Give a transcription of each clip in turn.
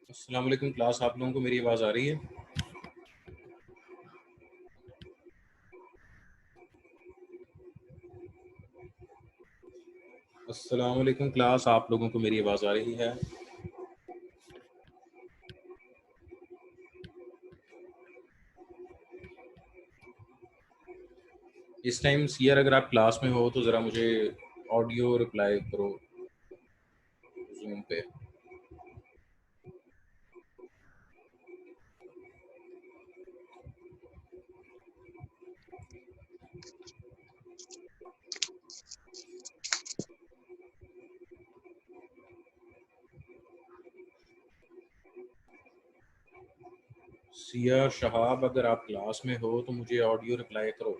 अस्सलाम वालेकुम क्लास, आप लोगों को मेरी आवाज़ आ रही है? अस्सलाम वालेकुम क्लास, आप लोगों को मेरी आवाज़ आ रही है? इस टाइम सियर अगर आप क्लास में हो तो ज़रा मुझे ऑडियो रिप्लाई करो जूम पे। सियर शहाब, अगर आप क्लास में हो तो मुझे ऑडियो रिप्लाई करो।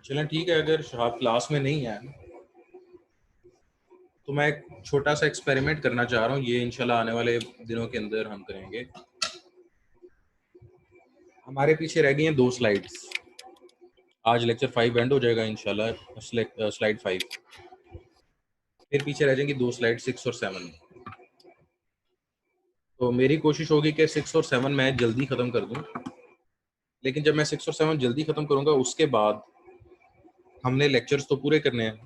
चलें ठीक है, अगर शहाब क्लास में नहीं है तो मैं एक छोटा सा एक्सपेरिमेंट करना चाह रहा हूँ। ये इंशाल्लाह आने वाले दिनों के अंदर हम करेंगे। हमारे पीछे रह गई हैं 2 स्लाइड्स। आज लेक्चर 5 एंड हो जाएगा इंशाल्लाह। स्लाइड 5, फिर पीछे रह जाएंगी 2 स्लाइड 6 और 7। तो मेरी कोशिश होगी कि 6 और 7 मैं जल्दी ख़त्म कर दूं, लेकिन जब मैं 6 और 7 जल्दी ख़त्म करूंगा उसके बाद हमने लेक्चर्स तो पूरे करने हैं,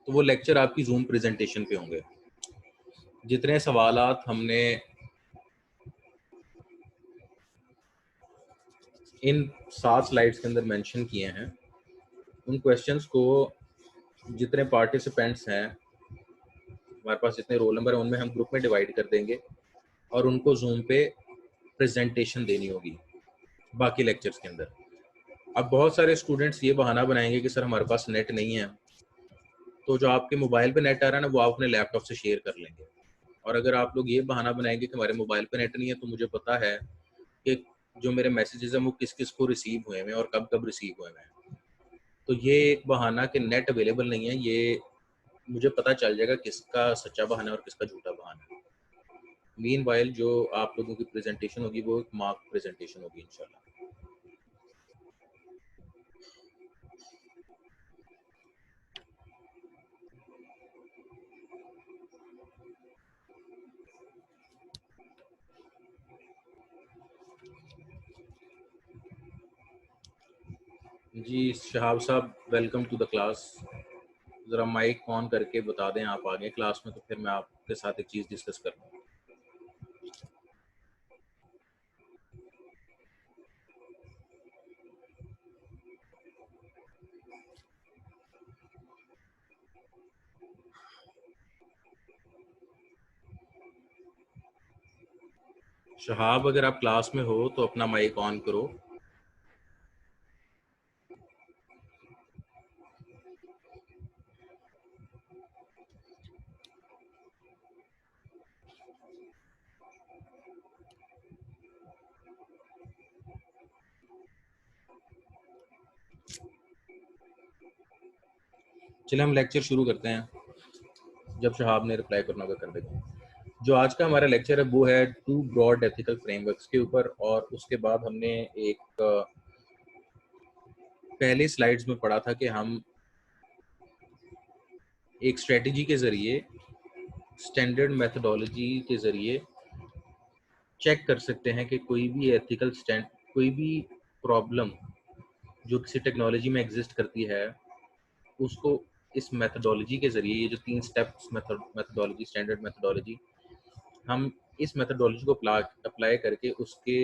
तो वो लेक्चर आपकी जूम प्रेजेंटेशन पे होंगे। जितने सवालात हमने इन 7 स्लाइड्स के अंदर मेंशन किए हैं, उन क्वेश्चंस को जितने पार्टिसिपेंट्स हैं, हमारे पास जितने रोल नंबर हैं, उनमें हम ग्रुप में डिवाइड कर देंगे और उनको जूम पे प्रेजेंटेशन देनी होगी बाकी लेक्चर्स के अंदर। अब बहुत सारे स्टूडेंट्स ये बहाना बनाएंगे कि सर हमारे पास नेट नहीं है, तो जो आपके मोबाइल पे नेट आ रहा है ना, वो आप अपने लैपटॉप से शेयर कर लेंगे। और अगर आप लोग ये बहाना बनाएंगे कि हमारे मोबाइल पे नेट नहीं है, तो मुझे पता है कि जो मेरे मैसेजेस हैं वो किस किस को रिसीव हुए हैं और कब कब रिसीव हुए हैं। तो ये एक बहाना कि नेट अवेलेबल नहीं है, ये मुझे पता चल जाएगा किसका सच्चा बहाना है और किसका झूठा बहाना है। मीनवाइल जो आप लोगों की प्रेजेंटेशन होगी वो एक मार्क प्रेजेंटेशन होगी इंशाल्लाह। जी शहाब साहब, वेलकम टू द क्लास। ज़रा माइक ऑन करके बता दें आप आगे क्लास में, तो फिर मैं आपके साथ एक चीज़ डिस्कस करूँगा। शहाब, अगर आप क्लास में हो तो अपना माइक ऑन करो। चलिए हम लेक्चर शुरू करते हैं। जब शहाब ने रिप्लाई करना होगा कर देगा। जो आज का हमारा लेक्चर है वो है 2 ब्रॉड एथिकल फ्रेमवर्क्स के ऊपर, और उसके बाद हमने एक पहले स्लाइड्स में पढ़ा था कि हम एक स्ट्रेटजी के ज़रिए, स्टैंडर्ड मेथडोलॉजी के ज़रिए चेक कर सकते हैं कि कोई भी एथिकल कोई भी प्रॉब्लम जो किसी टेक्नोलॉजी में एग्जिस्ट करती है, उसको इस मेथडोलॉजी के ज़रिए, ये जो 3 स्टेप्स मेथडोलॉजी, स्टैंडर्ड मेथडोलॉजी, हम इस मेथडोलॉजी को अप्लाई करके उसके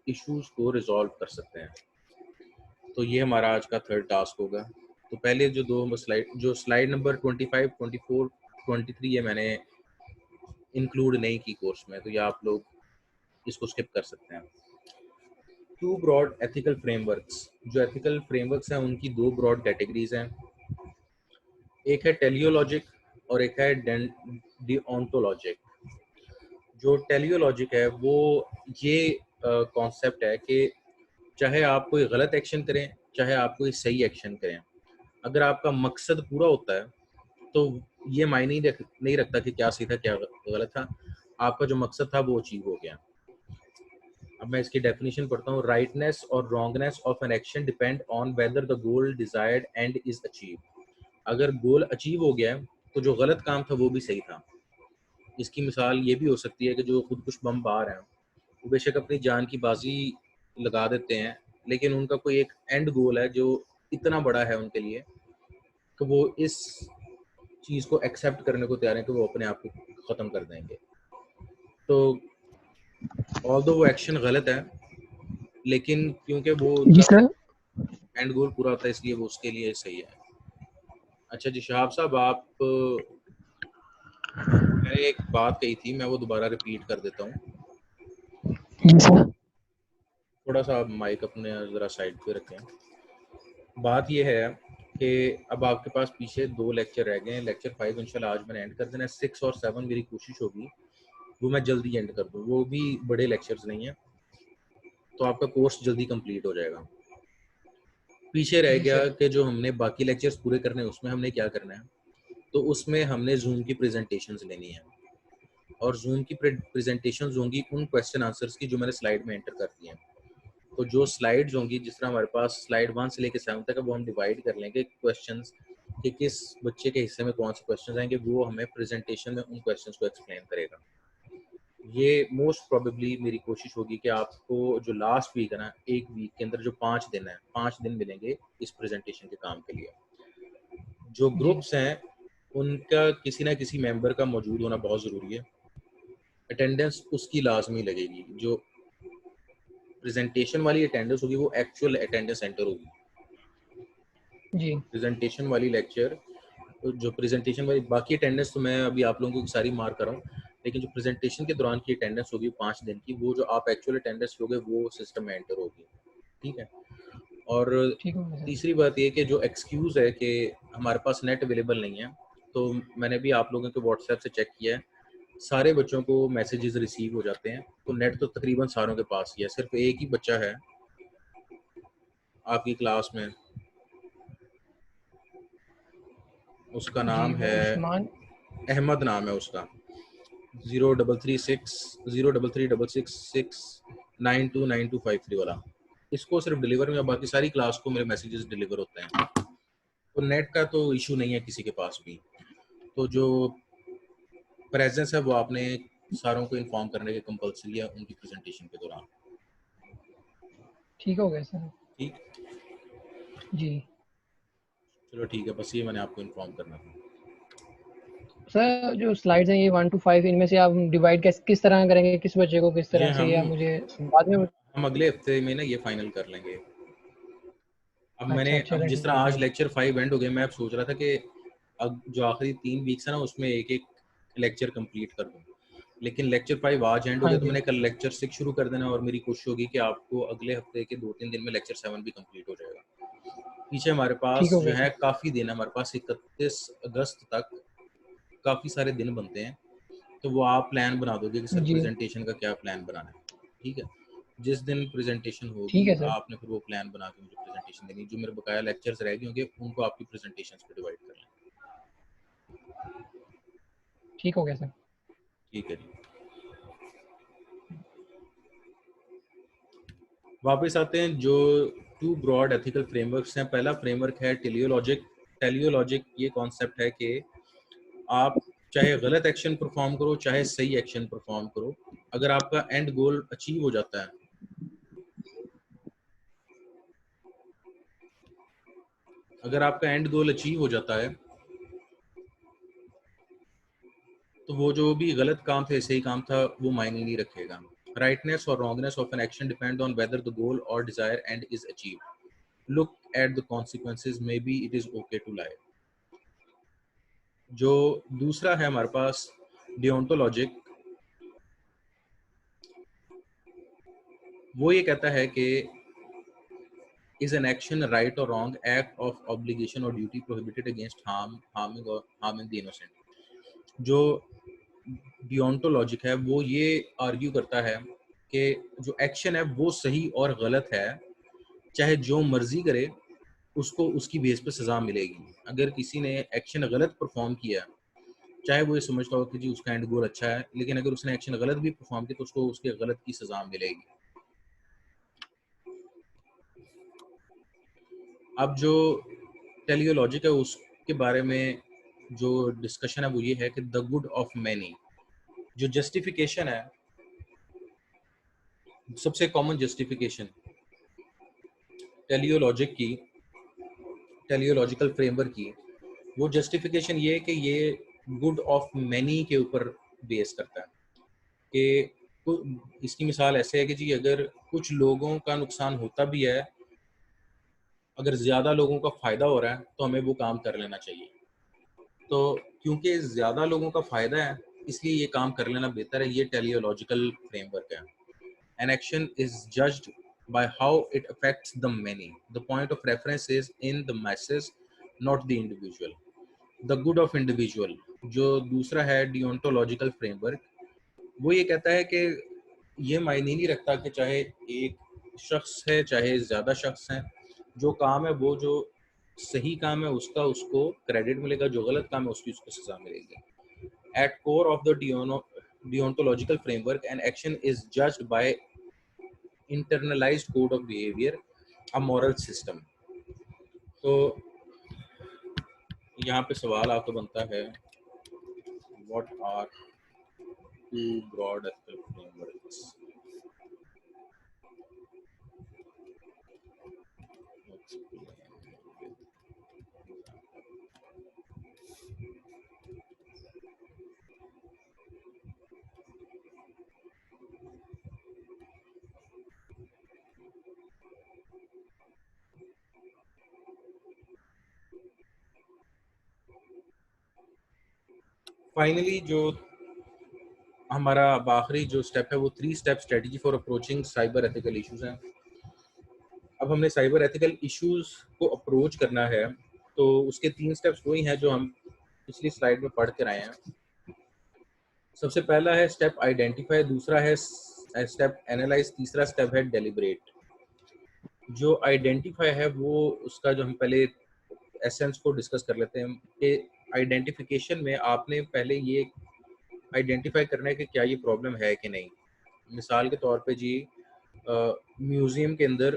इश्यूज को रिजॉल्व कर सकते हैं। तो ये हमारा आज का थर्ड टास्क होगा। तो पहले जो स्लाइड नंबर 25, 24, 23 ये मैंने इंक्लूड नहीं की कोर्स में, तो ये आप लोग इसको स्किप कर सकते हैं। 2 ब्रॉड एथिकल फ्रेमवर्क्स, जो एथिकल फ्रेमवर्क्स हैं उनकी 2 ब्रॉड कैटेगरीज हैं। एक है टेलियोलॉजिक और एक है डिओंटोलॉजिक। जो टेलियोलॉजिक है वो ये कॉन्सेप्ट है कि चाहे आप कोई गलत एक्शन करें, चाहे आप कोई सही एक्शन करें, अगर आपका मकसद पूरा होता है तो ये मायने नहीं रखता कि क्या सही था क्या गलत था, आपका जो मकसद था वो अचीव हो गया। अब मैं इसकी डेफिनेशन पढ़ता हूँ। राइटनेस और wrongness of an action depend on whether the goal desired end is achieve. अगर गोल अचीव हो गया तो जो गलत काम था वो भी सही था। इसकी मिसाल ये भी हो सकती है कि जो खुदकुश बम बार हैं वो बेशक अपनी जान की बाजी लगा देते हैं, लेकिन उनका कोई एक एंड गोल है जो इतना बड़ा है उनके लिए कि वो इस चीज़ को एक्सेप्ट करने को तैयार है कि वो अपने आप को ख़त्म कर देंगे। तो ऑल्दो वो एक्शन गलत है, लेकिन क्योंकि वो जी उनका सर। एंड गोल पूरा होता है इसलिए वो उसके लिए सही है। अच्छा जी शहाब साहब, आप मैंने एक बात कही थी, मैं वो दोबारा रिपीट कर देता हूँ। जी सर। थोड़ा सा आप माइक अपने ज़रा साइड पे रखें। बात ये है कि अब आपके पास पीछे 2 लेक्चर रह गए हैं। लेक्चर 5 इंशाल्लाह आज मैंने एंड कर देना है। 6 और 7 मेरी कोशिश होगी वो मैं जल्दी एंड कर दूँ, वो भी बड़े लेक्चर्स नहीं है, तो आपका कोर्स जल्दी कंप्लीट हो जाएगा। पीछे रह जी गया सर। कि जो हमने बाकी लेक्चर्स पूरे करने हैं उसमें हमने क्या करना है। तो उसमें हमने जूम की प्रेजेंटेशंस लेनी है, और जूम की प्रेजेंटेशंस होंगी उन क्वेश्चन आंसर्स की जो मैंने स्लाइड में एंटर कर दिए हैं। तो जो स्लाइड्स होंगी, जिस तरह हमारे पास स्लाइड 1 से लेकर 7 तक है, वो हम डिवाइड कर लेंगे क्वेश्चंस कि किस बच्चे के हिस्से में कौन से क्वेश्चंस आएंगे, वो हमें प्रेजेंटेशन में उन क्वेश्चंस को एक्सप्लेन करेगा। ये मोस्ट प्रोबेबली मेरी कोशिश होगी कि आपको जो लास्ट वीक है ना, एक वीक के अंदर जो 5 दिन है, 5 दिन मिलेंगे इस प्रेजेंटेशन के काम के लिए। जो जी ग्रुप्स हैं उनका किसी ना किसी मेंबर का मौजूद होना बहुत ज़रूरी है। अटेंडेंस उसकी लाजमी लगेगी। जो प्रेजेंटेशन वाली अटेंडेंस होगी वो एक्चुअल अटेंडेंस सेंटर होगी। जी। प्रेजेंटेशन वाली लेक्चर, जो प्रेजेंटेशन वाली बाकी अटेंडेंस तो मैं अभी आप लोगों को सारी मार्क कर रहा हूँ, लेकिन जो प्रेजेंटेशन के दौरान की अटेंडेंस होगी 5 दिन की, वो जो आप एक्चुअल अटेंडेंस लोगे वो सिस्टम में एंटर होगी। ठीक है। और ठीक हो गया सर। तीसरी बात ये कि जो एक्सक्यूज़ है कि हमारे पास नेट अवेलेबल नहीं है, तो मैंने भी आप लोगों के व्हाट्सएप से चेक किया है, सारे बच्चों को मैसेजेस रिसीव हो जाते हैं। तो नेट तो तकरीबन सारों के पास ही है, सिर्फ एक ही बच्चा है आपकी क्लास में, उसका जी, नाम वो है उस्मान। अहमद, नाम है उसका। 0336 वाला। इसको सिर्फ डिलीवर में, बाकी सारी क्लास को मेरे मैसेजेस डिलीवर होते हैं। तो नेट का तो इशू नहीं है किसी के पास भी। तो जो प्रेजेंस है वो आपने सारों को इन्फॉर्म करने के कंपलसरी है उनकी प्रेजेंटेशन के दौरान। ठीक हो गया सर। ठीक, जी चलो ठीक है, बस ये मैंने आपको इन्फॉर्म करना था। सर, जो स्लाइड्स हैं ये 1 टू 5, इनमें से आप डिवाइड किस तरह करेंगे, किस बच्चे को किस ये तरह से, या मुझे बाद में? हम अगले हफ्ते में ना ये फाइनल कर लेंगे। अच्छा, अब चलें, जिस तरह ठीक है आज सर। लेक्चर 5 एंड हो गए, मैं अब सोच रहा था कि अब जो आखिरी 3 वीक्स है ना उसमें एक एक लेक्चर कंप्लीट कर दूं, लेकिन लेक्चर 5 आज एंड हो हाँ गया तो जी, मैंने कल लेक्चर 6 शुरू कर देना, और मेरी कोशिश होगी कि आपको अगले हफ्ते के 2-3 दिन में लेक्चर 7 भी कंप्लीट हो जाएगा। पीछे हमारे ठीक पास हो जो गया है सर। काफ़ी दिन है, हमारे पास 31 अगस्त तक काफ़ी सारे दिन बनते हैं। तो वो आप प्लान बना दोगे कि सर जी, प्रेजेंटेशन का क्या प्लान बनाना है। ठीक है, जिस दिन प्रेजेंटेशन ठीक होगी है सर। आपने फिर वो प्लान बना के मुझे प्रेजेंटेशन देनी। जो मेरे बकाया लेक्चर्स रह गए होंगे उनको आपकी प्रेजेंटेशंस पे डिवाइड कर लें। ठीक हो गया सर। ठीक है जी, वापस आते हैं। जो 2 ब्रॉड एथिकल फ्रेमवर्क्स हैं, पहला फ्रेमवर्क है टेलियोलॉजिक। टेलियोलॉजिक ये कॉन्सेप्ट है कि आप चाहे गलत एक्शन परफॉर्म करो चाहे सही एक्शन परफॉर्म करो, अगर आपका एंड गोल अचीव हो जाता है, अगर आपका एंड गोल अचीव हो जाता है तो वो जो भी गलत काम था सही काम था वो मायने नहीं रखेगा। राइटनेस और wrongness of an action depend on whether the goal or desire end is achieve. Look at the consequences, may be it is okay to lie. जो दूसरा है हमारे पास डियोंटोलॉजिक, वो ये कहता है कि is an action right or wrong, act of obligation or duty prohibited against harming the innocent। जो डियोंटोलॉजिक है वो ये आर्ग्यू करता है कि जो एक्शन है वो सही और गलत है, चाहे जो मर्जी करे उसको उसकी बेस पे सजा मिलेगी। अगर किसी ने एक्शन गलत परफॉर्म किया, चाहे वो ये समझता हो कि जी उसका एंड गोल अच्छा है, लेकिन अगर उसने एक्शन गलत भी परफॉर्म किया तो उसको उसके गलत की सजा मिलेगी। अब जो टेलियोलॉजिक है उसके बारे में जो डिस्कशन है वो ये है कि द गुड ऑफ मैनी। जो जस्टिफिकेशन है, सबसे कॉमन जस्टिफिकेशन टेलियोलॉजिक की, टेलियोलॉजिकल फ्रेमवर्क की, वो जस्टिफिकेशन ये है कि ये गुड ऑफ मैनी के ऊपर बेस करता है। कि इसकी मिसाल ऐसे है कि जी अगर कुछ लोगों का नुकसान होता भी है, अगर ज़्यादा लोगों का फ़ायदा हो रहा है तो हमें वो काम कर लेना चाहिए। तो क्योंकि ज़्यादा लोगों का फ़ायदा है इसलिए ये काम कर लेना बेहतर है। ये टेलियोलॉजिकल फ्रेमवर्क है। An action is judged by how it affects the many. The point of reference is in the masses, not the individual. The good of individual, जो दूसरा है डियोंटोलॉजिकल फ्रेमवर्क, वो ये कहता है कि ये मायने नहीं रखता कि चाहे एक शख्स है चाहे ज़्यादा शख्स हैं, जो काम है वो जो सही काम है उसका उसको क्रेडिट मिलेगा, जो गलत काम है उसकी उसको सजा मिलेगी। At core of the deontological framework, an action is judged by internalized code of behavior, a moral system। तो यहाँ पे सवाल आपको बनता है, what are 2 broad ethical frameworks? Finally जो हमारा आखिरी जो स्टेप है वो 3 step strategy for approaching cyber ethical issues हैं। अब हमने साइबर एथिकल इश्यूज को अप्रोच करना है तो उसके 3 स्टेप्स वही हैं जो हम पिछली स्लाइड में पढ़ कर आए हैं। सबसे पहला है स्टेप आइडेंटिफाई, दूसरा है स्टेप एनालाइज, तीसरा स्टेप है डेलिब्रेट। जो आइडेंटिफाई है वो उसका जो हम पहले एसेंस को डिस्कस कर लेते हैं कि आइडेंटिफिकेशन में आपने पहले ये आइडेंटिफाई करना है कि क्या ये प्रॉब्लम है कि नहीं। मिसाल के तौर पे जी म्यूज़ियम के अंदर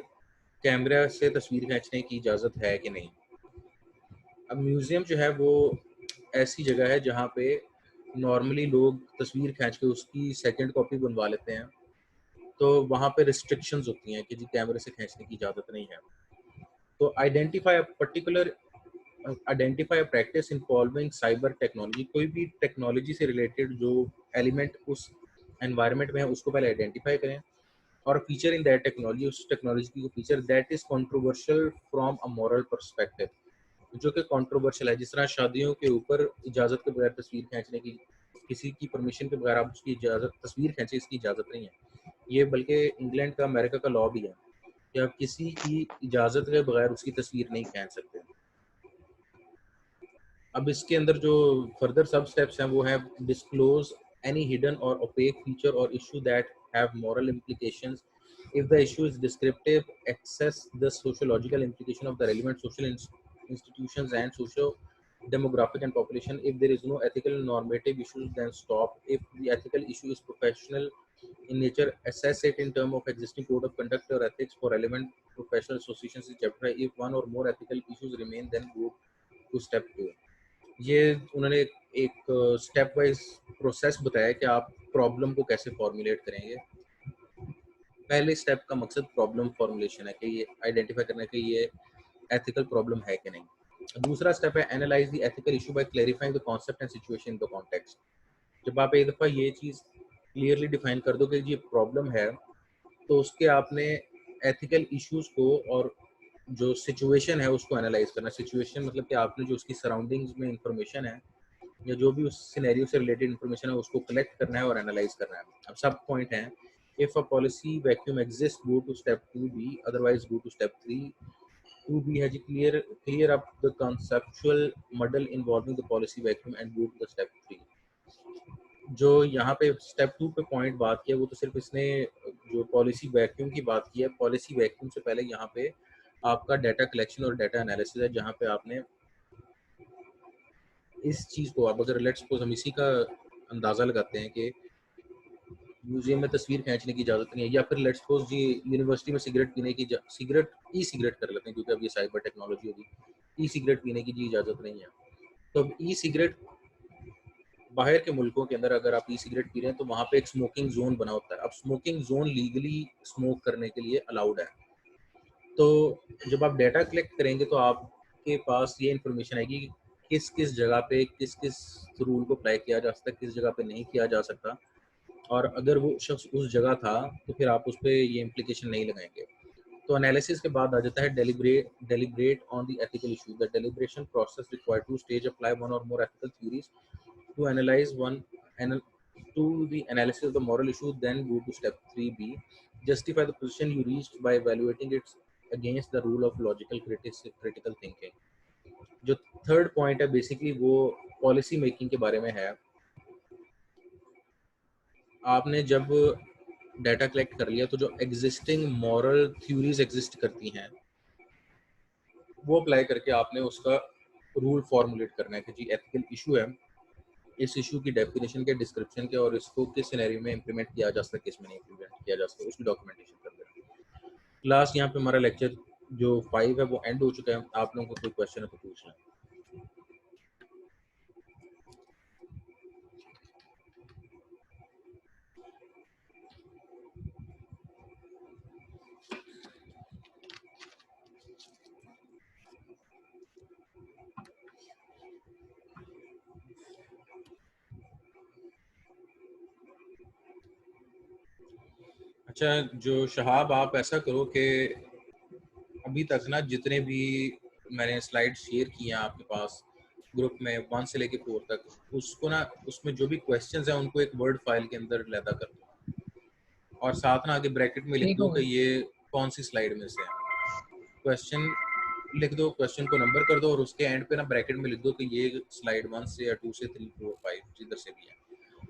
कैमरा से तस्वीर खींचने की इजाज़त है कि नहीं। अब म्यूज़ियम जो है वो ऐसी जगह है जहाँ पे नॉर्मली लोग तस्वीर खींच के उसकी सेकंड कॉपी बनवा लेते हैं, तो वहाँ पे रिस्ट्रिक्शंस होती हैं कि जी कैमरे से खींचने की इजाज़त नहीं है। तो identify a practice involving cyber technology, कोई भी टेक्नोलॉजी से रिलेटेड जो एलिमेंट उस एनवायरनमेंट में है उसको पहले आइडेंटिफाई करें, और फीचर इन दैट टेक्नोलॉजी, उस टेक्नोलॉजी की feature that is controversial from a moral perspective, जो कि कंट्रोवर्शियल है। जिस तरह शादियों के ऊपर इजाज़त के बगैर तस्वीर खींचने की, किसी की परमिशन के बगैर आप उसकी इजाज़त तस्वीर खींचे, इसकी इजाज़त नहीं है ये, बल्कि इंग्लैंड का अमेरिका का लॉ भी है कि आप किसी की इजाज़त के बगैर उसकी तस्वीर नहीं खींच सकते। अब इसके अंदर जो फर्दर सब स्टेप्स हैं वो है डिस्क्लोज एनी हिडन और ओपेक फीचर और issue that have moral implications. If the issue is descriptive, access the sociological implication of the relevant social institutions and socio demographic and population. If there is no ethical normative issues, then stop. If the ethical issue is professional in nature, assess it in terms of existing code of conduct or ethics for relevant professional associations in chapter 5. If one or more ethical issues remain, then go to step 2. ये उन्होंने एक step wise process बताया कि आप problem को कैसे formulate करेंगे। पहले स्टेप का मकसद प्रॉब्लम फॉर्मुलेशन है कि ये आइडेंटिफाई करना है कि ये एथिकल प्रॉब्लम है कि नहीं। दूसरा स्टेप है analyse the ethical issue bye clarifying the concept and situation in the context. जब आप एक दफ़ा ये चीज़ क्लियरली डिफाइन कर दो कि ये प्रॉब्लम है, तो उसके आपने एथिकल इश्यूज को और जो सिचुएशन है उसको एनालाइज करना। सिचुएशन मतलब कि आपने जो उसकी सराउंडिंग्स में इंफॉर्मेशन है या जो भी उस सिनेरियो से रिलेटेड इन्फॉर्मेशन है उसको कलेक्ट करना है और एनालाइज करना है। अब सब पॉइंट हैं, if a policy vacuum exist go to step 2B, otherwise go to step 3। 2B है जी clear up the conceptual muddle involving the policy vacuum and go to the step 3। जो यहाँ पे स्टेप 2 पे पॉइंट बात किया वो तो सिर्फ इसने जो पॉलिसी वैक्यूम की बात की है। पॉलिसी वैक्यूम से पहले यहाँ पे आपका डाटा कलेक्शन और डाटा एनालिसिस है, जहाँ पे आपने इस चीज़ को, आप अगर लेट्स सपोज हम इसी का अंदाज़ा लगाते हैं कि म्यूजियम में तस्वीर खींचने की इजाज़त नहीं है, या फिर लेट्स सपोज जी यूनिवर्सिटी में सिगरेट पीने की सिगरेट ई सिगरेट कर लेते हैं क्योंकि अब ये साइबर टेक्नोलॉजी होगी, ई सिगरेट पीने की जी इजाज़त नहीं है। तो अब ई सिगरेट बाहर के मुल्कों के अंदर अगर आप ई सिगरेट पी रहे हैं तो वहाँ पे एक स्मोकिंग जोन बना होता है। अब स्मोकिंग जोन लीगली स्मोक करने के लिए अलाउड है। तो जब आप डाटा कलेक्ट करेंगे तो आपके पास ये इन्फॉर्मेशन आएगी कि किस किस जगह पे किस किस रूल को अप्लाई किया जा सकता है, किस जगह पे नहीं किया जा सकता, और अगर वो शख्स उस जगह था तो फिर आप उस पर ये इम्प्लीकेशन नहीं लगाएंगे। तो एनालिसिस के बाद आ जाता है deliberate on the ethical issue. The deliberation process require two stage apply one or more ethical theories to analyze one to the analysis of the moral issue, then go to step 3B, justify the position you reached by evaluating it against the rule of logical critical thinking। जो third point है basically वो policy making के बारे में है। आपने जब data collect कर लिया तो जो एग्जिस्टिंग मॉरल थ्योरीज एग्जिस्ट करती हैं वो अप्लाई करके आपने उसका रूल फॉर्मुलेट करना है कि जी एथिकल इशू है, इस इशू की डेफिनेशन के, डिस्क्रिप्शन के, और इसको किस सिनेरियो में इंप्लीमेंट किया जा सकता है, किस में नहीं इंप्लीमेंट किया जा सकता, उसकी डॉक्यूमेंटेशन कर देना। लास्ट यहाँ पे हमारा लेक्चर जो 5 है वो एंड हो चुका है। आप लोगों को कोई क्वेश्चन है तो पूछ लें। अच्छा, जो शहाब, आप ऐसा करो कि अभी तक ना जितने भी मैंने स्लाइड शेयर किए हैं आपके पास ग्रुप में 1 से लेके 4 तक, उसको ना उसमें जो भी क्वेश्चंस हैं उनको एक वर्ड फाइल के अंदर लैदा कर दो, और साथ ना आगे ब्रैकेट में लिख ठीक दो होगा। कि ये कौन सी स्लाइड में से है। क्वेश्चन लिख दो, क्वेश्चन को नंबर कर दो, और उसके एंड पे ना ब्रैकेट में लिख दो कि ये स्लाइड 1 से या 2 से 3 4 5 जिधर से भी है।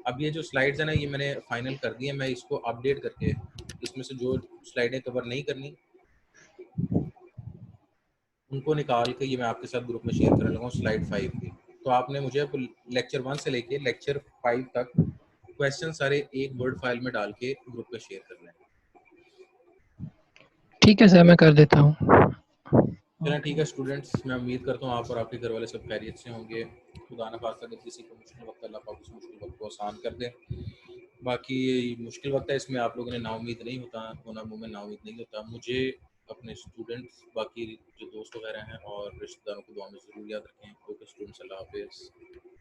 अब ये जो स्लाइड्स है ना, ये मैंने फाइनल कर दी है, मैं इसको अपडेट करके इसमें से जो स्लाइडें कवर नहीं करनी उनको निकाल के ये मैं आपके साथ ग्रुप में शेयर करने लगा हूँ, स्लाइड 5 की। तो आपने मुझे लेक्चर 1 से लेके लेक्चर 5 तक क्वेश्चन सारे एक वर्ड फाइल में डाल के ग्रुप पे शेयर करना है। ठीक है सर, मैं कर देता हूँ। चलें ठीक है स्टूडेंट्स, मैं उम्मीद करता हूँ आप और आपके घर वाले सब खैरियत से होंगे। खुदा न खास्ता अगर किसी को मुश्किल वक्त, अल्लाह पाक उस मुश्किल वक्त को आसान कर दे। बाकी मुश्किल वक्त है, इसमें आप लोगों ने नाउम्मीद नहीं होना, मुँह में नाउम्मीद नहीं होता। मुझे, अपने स्टूडेंट्स, बाकी जो दोस्त वगैरह हैं और रिश्तेदारों को दुआ में ज़रूर याद रखें। ओके स्टूडेंट्स, अल्लाह हाफिज़।